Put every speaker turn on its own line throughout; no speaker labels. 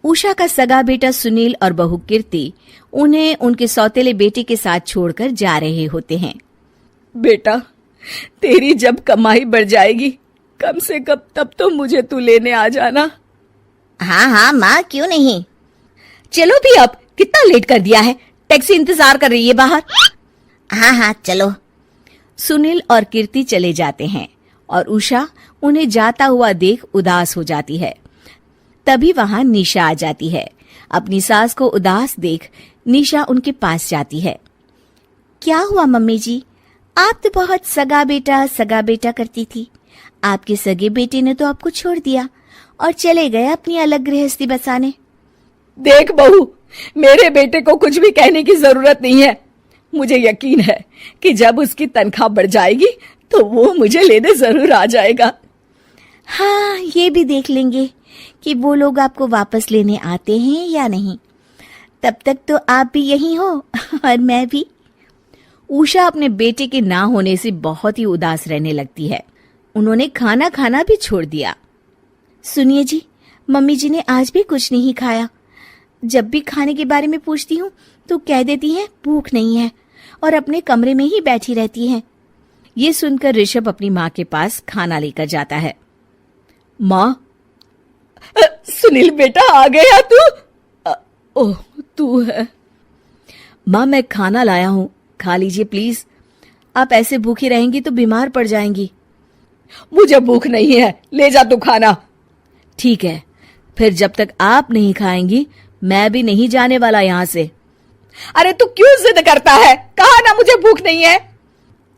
उषा का सगा बेटा सुनील और बहू कीर्ति उन्हें उनके सौतेले बेटे के साथ छोड़कर जा रहे होते हैं।
बेटा, तेरी जब कमाई बढ़ जाएगी कम से कम तब तो मुझे तू लेने आ जाना।
हाँ हाँ माँ, क्यों नहीं।
चलो भी, अब कितना लेट कर दिया है, टैक्सी इंतजार कर रही है बाहर।
हाँ हाँ चलो।
सुनील और कीर्ति चले जाते हैं और उषा उन्हें जाता हुआ देख उदास हो जाती है। तभी वहां निशा आ जाती है। अपनी सास को उदास देख निशा उनके पास जाती है।
क्या हुआ मम्मी जी, आप तो बहुत सगा बेटा करती थी। आपके सगे बेटे ने तो आपको छोड़ दिया और चले गए अपनी अलग गृहस्थी बसाने।
देख बहू, मेरे बेटे को कुछ भी कहने की जरूरत नहीं है। मुझे यकीन है कि जब उसकी तनख्वाह बढ़ जाएगी तो वो मुझे लेने जरूर आ जाएगा।
हाँ, ये भी देख लेंगे कि वो लोग आपको वापस लेने आते हैं या नहीं। तब तक तो आप भी यहीं हो और मैं भी।
उषा अपने बेटे के ना होने से बहुत ही उदास रहने लगती है। उन्होंने खाना खाना भी छोड़ दिया।
सुनिए जी, मम्मी जी ने आज भी कुछ नहीं खाया। जब भी खाने के बारे में पूछती हूँ तो कह देती हैं भूख नहीं है और अपने कमरे में ही बैठी रहती हैं।
ये सुनकर ऋषभ अपनी माँ के पास खाना लेकर जाता है।
माँ, सुनील बेटा आ गया तू? ओह, तू है।
माँ, मैं खाना लाया हूँ, खा लीजिए प्लीज। आप ऐसे भूखी रहेंगी तो बीमार पड़ जाएंगी।
मुझे भूख नहीं है, ले जा तू खाना।
ठीक है, फिर जब तक आप नहीं खाएंगी मैं भी नहीं जाने वाला यहाँ से।
अरे तू क्यों जिद करता है? कहा ना मुझे भूख नहीं है।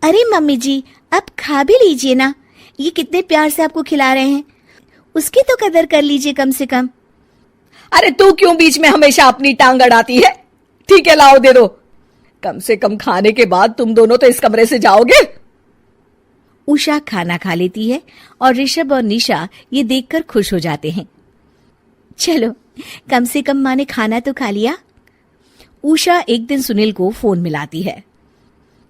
अरे मम्मी जी, आप खा भी लीजिए ना, ये कितने प्यार से आपको खिला रहे हैं, उसकी तो कदर कर लीजिए कम से कम।
अरे तू क्यों बीच में हमेशा अपनी टांग अड़ाती है? ठीक है, लाओ दे दो। कम से कम खाने के बाद तुम दोनों तो इस कमरे से जाओगे।
उषा खाना खा लेती है और ऋषभ और निशा ये देखकर खुश हो जाते हैं।
चलो, कम से कम माँ ने खाना तो खा लिया।
उषा एक दिन सुनील को फोन मिलाती है।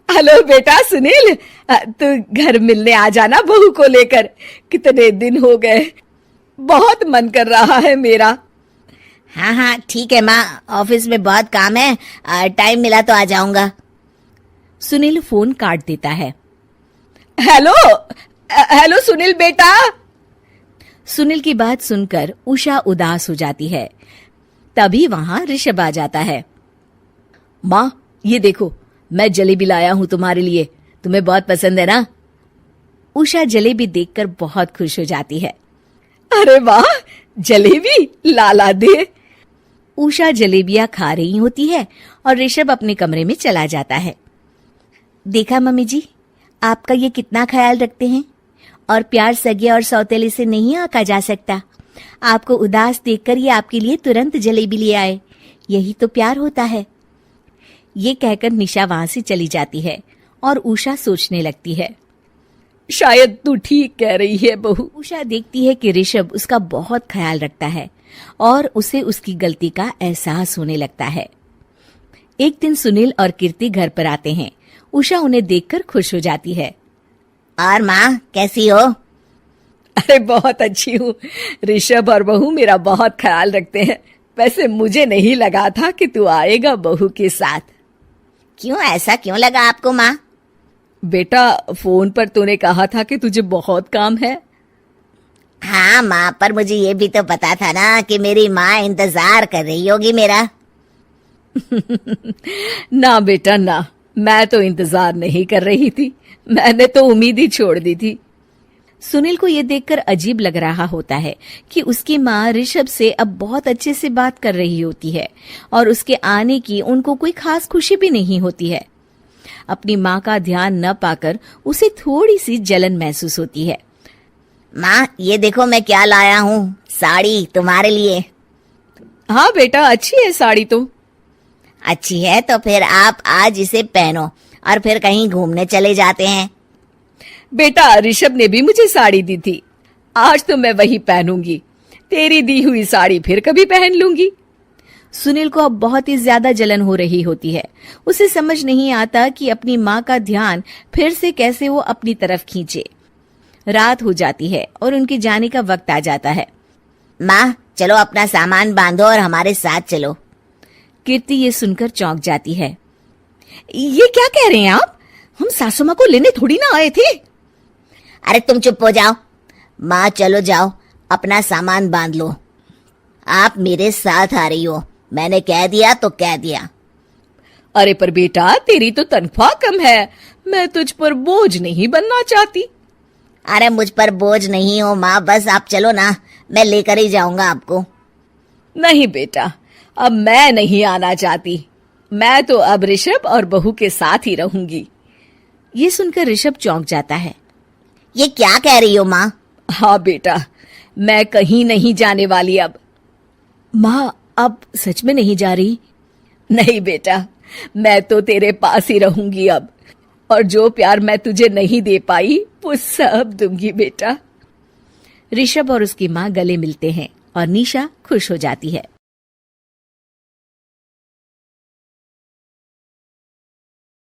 हेलो बेटा सुनील, तू घर मिलने आ जाना बहू को लेकर। कितने दिन हो गए, बहुत मन कर रहा है मेरा।
हाँ हाँ ठीक है माँ, ऑफिस में बहुत काम है, टाइम मिला तो आ जाऊंगा।
सुनील फोन काट देता है।
हेलो सुनील बेटा।
सुनील की बात सुनकर उषा उदास हो जाती है। तभी वहां ऋषभ आ जाता है। माँ, ये देखो, मैं जलेबी लाया हूं तुम्हारे लिए, तुम्हें बहुत पसंद है ना? उषा जलेबी देखकर बहुत खुश हो जाती है।
अरे वाह, जलेबी ला दे।
उषा जलेबियां खा रही होती है और ऋषभ अपने कमरे में चला जाता है।
देखा मम्मी जी, आपका ये कितना ख्याल रखते हैं, और प्यार सगे और सौतेले से नहीं आका जा सकता। आपको उदास देखकर ये आपके लिए तुरंत जलेबी ले आए, यही तो प्यार होता है।
ये कहकर निशा वहां से चली जाती है और उषा सोचने लगती है,
शायद तू ठीक कह रही है बहू।
उषा देखती है कि ऋषभ उसका बहुत ख्याल रखता है और उसे उसकी गलती का एहसास होने लगता है। एक दिन सुनील और कीर्ति घर पर आते हैं। उषा उन्हें देखकर खुश हो जाती है।
और माँ कैसी हो?
अरे बहुत अच्छी हूँ। ऋषभ और बहू मेरा बहुत ख्याल रखते हैं। वैसे मुझे नहीं लगा था कि तू आएगा बहू के साथ।
क्यों, ऐसा क्यों लगा आपको माँ?
बेटा, फोन पर तूने कहा था कि तुझे बहुत काम है।
हाँ माँ, पर मुझे ये भी तो पता था ना कि मेरी माँ इंतजार कर रही होगी मेरा।
ना बेटा ना, मैं तो इंतजार नहीं कर रही थी, मैंने तो उम्मीद ही छोड़ दी थी।
सुनील को यह देखकर अजीब लग रहा होता है कि उसकी माँ ऋषभ से अब बहुत अच्छे से बात कर रही होती है और उसके आने की उनको कोई खास खुशी भी नहीं होती है। अपनी माँ का ध्यान न पाकर उसे थोड़ी सी जलन महसूस होती है।
माँ, ये देखो मैं क्या लाया हूँ, साड़ी तुम्हारे लिए।
हाँ बेटा, अच्छी है साड़ी तो।
अच्छी है तो फिर आप आज इसे पहनो और फिर कहीं घूमने चले जाते हैं।
बेटा, ऋषभ ने भी मुझे साड़ी दी थी, आज तो मैं वही पहनूंगी। तेरी दी हुई साड़ी फिर कभी पहन लूंगी।
सुनील को अब बहुत ही ज्यादा जलन हो रही होती है। उसे समझ नहीं आता कि अपनी माँ का ध्यान फिर से कैसे वो अपनी तरफ खींचे। रात हो जाती है और उनके जाने का वक्त आ जाता है।
माँ चलो अपना सामान बांधो और हमारे साथ चलो।
कीर्ति ये सुनकर चौंक जाती है।
ये क्या कह रहे हैं आप? हम सासू माँ को लेने थोड़ी ना आए थे।
अरे तुम चुप हो जाओ। माँ चलो जाओ, अपना सामान बांध लो। आप मेरे साथ आ रही हो, मैंने कह दिया तो कह दिया।
अरे पर बेटा, तेरी तो तनख्वाह कम है, मैं तुझ पर बोझ नहीं बनना चाहती।
अरे मुझ पर बोझ नहीं हो माँ, बस आप चलो ना, मैं लेकर ही जाऊंगा आपको।
नहीं बेटा, अब मैं नहीं आना चाहती। मैं तो अब ऋषभ और बहू के साथ ही रहूंगी।
ये सुनकर ऋषभ चौंक जाता है।
ये क्या कह रही हो माँ?
हाँ बेटा, मैं कहीं नहीं जाने वाली अब।
माँ अब सच में नहीं जा रही?
नहीं बेटा, मैं तो तेरे पास ही रहूंगी अब, और जो प्यार मैं तुझे नहीं दे पाई वो सब दूंगी बेटा।
ऋषभ और उसकी माँ गले मिलते हैं और निशा खुश हो जाती है।